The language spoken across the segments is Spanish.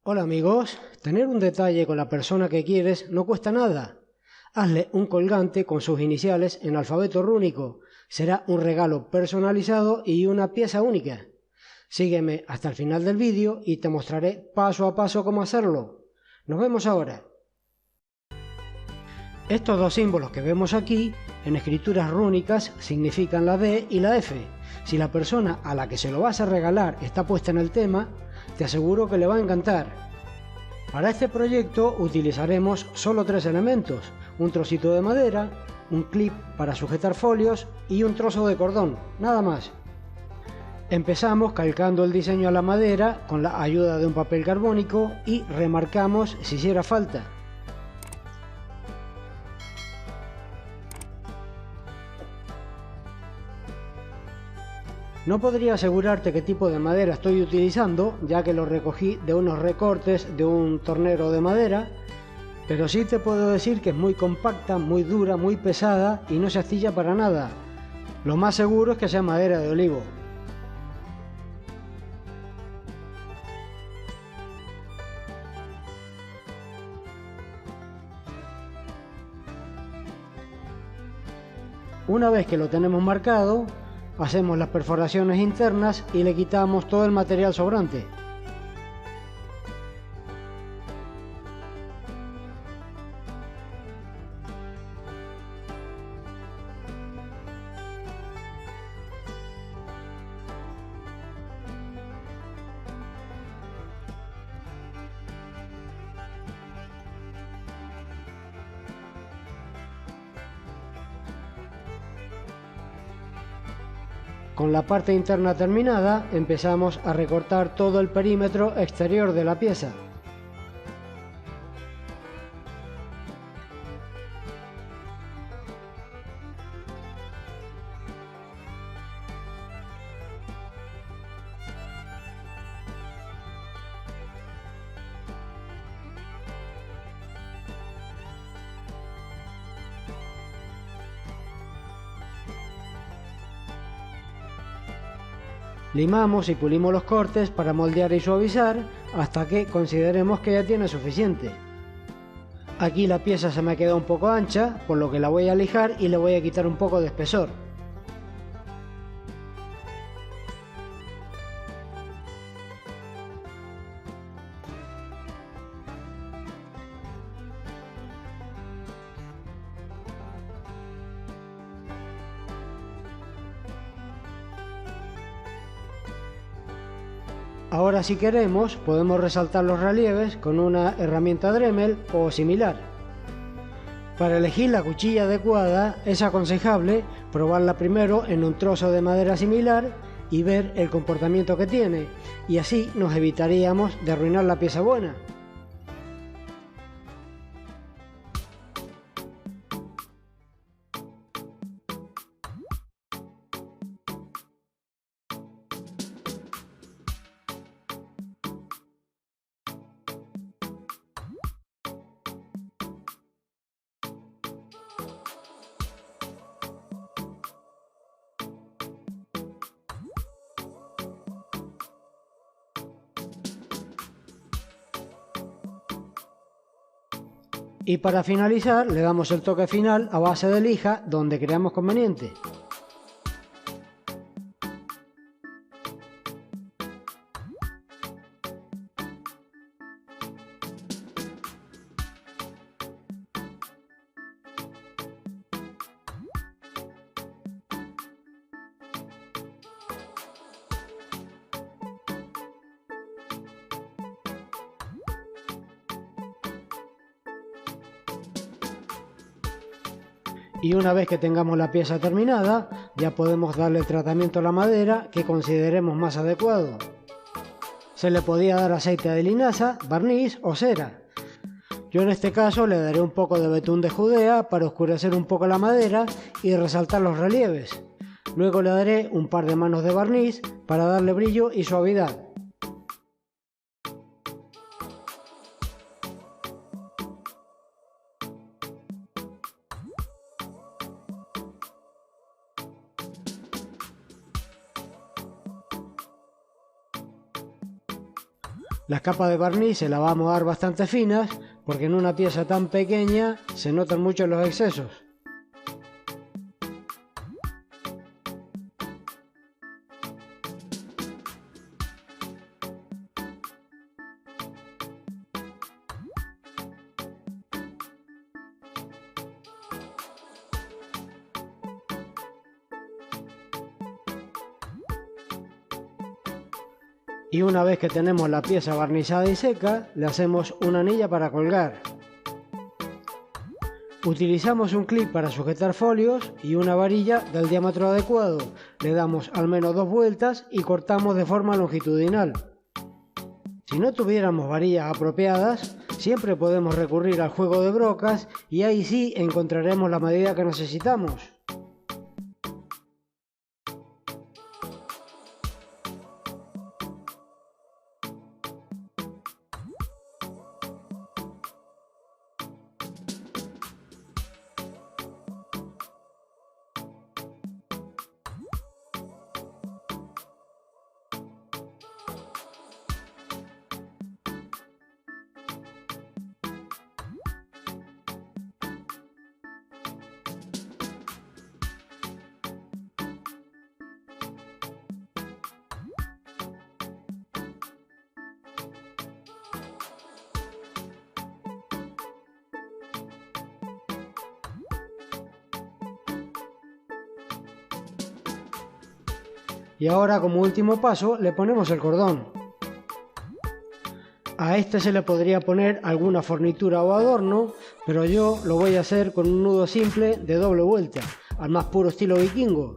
Hola amigos, tener un detalle con la persona que quieres no cuesta nada. Hazle un colgante con sus iniciales en alfabeto rúnico. Será un regalo personalizado y una pieza única. Sígueme hasta el final del vídeo y te mostraré paso a paso cómo hacerlo. Nos vemos ahora. Estos dos símbolos que vemos aquí, en escrituras rúnicas, significan la D y la F. Si la persona a la que se lo vas a regalar está puesta en el tema, te aseguro que le va a encantar. Para este proyecto utilizaremos solo tres elementos: un trocito de madera, un clip para sujetar folios y un trozo de cordón, nada más. Empezamos calcando el diseño a la madera con la ayuda de un papel carbónico y remarcamos si hiciera falta. No podría asegurarte qué tipo de madera estoy utilizando, ya que lo recogí de unos recortes de un tornero de madera, pero sí te puedo decir que es muy compacta, muy dura, muy pesada y no se astilla para nada. Lo más seguro es que sea madera de olivo. Una vez que lo tenemos marcado, hacemos las perforaciones internas y le quitamos todo el material sobrante. Con la parte interna terminada, empezamos a recortar todo el perímetro exterior de la pieza. Limamos y pulimos los cortes para moldear y suavizar hasta que consideremos que ya tiene suficiente. Aquí la pieza se me ha quedado un poco ancha, por lo que la voy a lijar y le voy a quitar un poco de espesor. Ahora, si queremos, podemos resaltar los relieves con una herramienta Dremel o similar. Para elegir la cuchilla adecuada es aconsejable probarla primero en un trozo de madera similar y ver el comportamiento que tiene, y así nos evitaríamos de arruinar la pieza buena. Y para finalizar le damos el toque final a base de lija donde creamos conveniente. Y una vez que tengamos la pieza terminada, ya podemos darle el tratamiento a la madera que consideremos más adecuado. Se le podía dar aceite de linaza, barniz o cera. Yo en este caso le daré un poco de betún de Judea para oscurecer un poco la madera y resaltar los relieves. Luego le daré un par de manos de barniz para darle brillo y suavidad. Las capas de barniz se las vamos a dar bastante finas porque en una pieza tan pequeña se notan mucho los excesos. Y una vez que tenemos la pieza barnizada y seca, le hacemos una anilla para colgar. Utilizamos un clip para sujetar folios y una varilla del diámetro adecuado. Le damos al menos 2 vueltas y cortamos de forma longitudinal. Si no tuviéramos varillas apropiadas, siempre podemos recurrir al juego de brocas y ahí sí encontraremos la medida que necesitamos. Y ahora, como último paso, le ponemos el cordón. A este se le podría poner alguna fornitura o adorno, pero yo lo voy a hacer con un nudo simple de doble vuelta, al más puro estilo vikingo.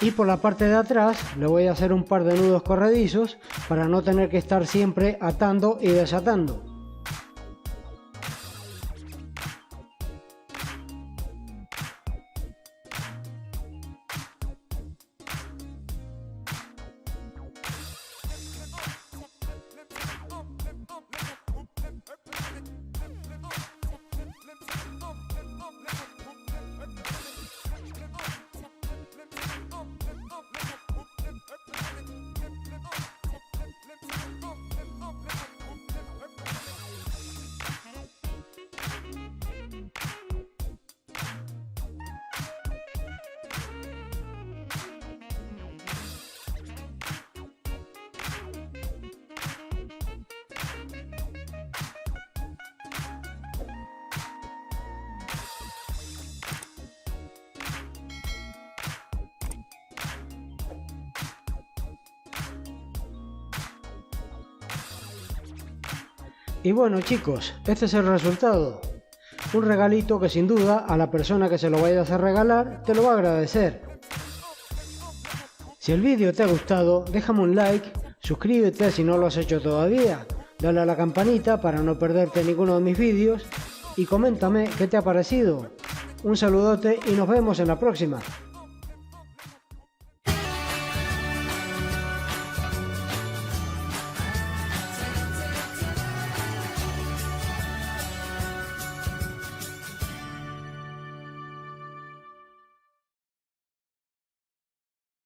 Y por la parte de atrás le voy a hacer un par de nudos corredizos para no tener que estar siempre atando y desatando. Y bueno chicos, este es el resultado. Un regalito que sin duda a la persona que se lo vayas a regalar te lo va a agradecer. Si el vídeo te ha gustado, déjame un like, suscríbete si no lo has hecho todavía, dale a la campanita para no perderte ninguno de mis vídeos y coméntame qué te ha parecido. Un saludote y nos vemos en la próxima.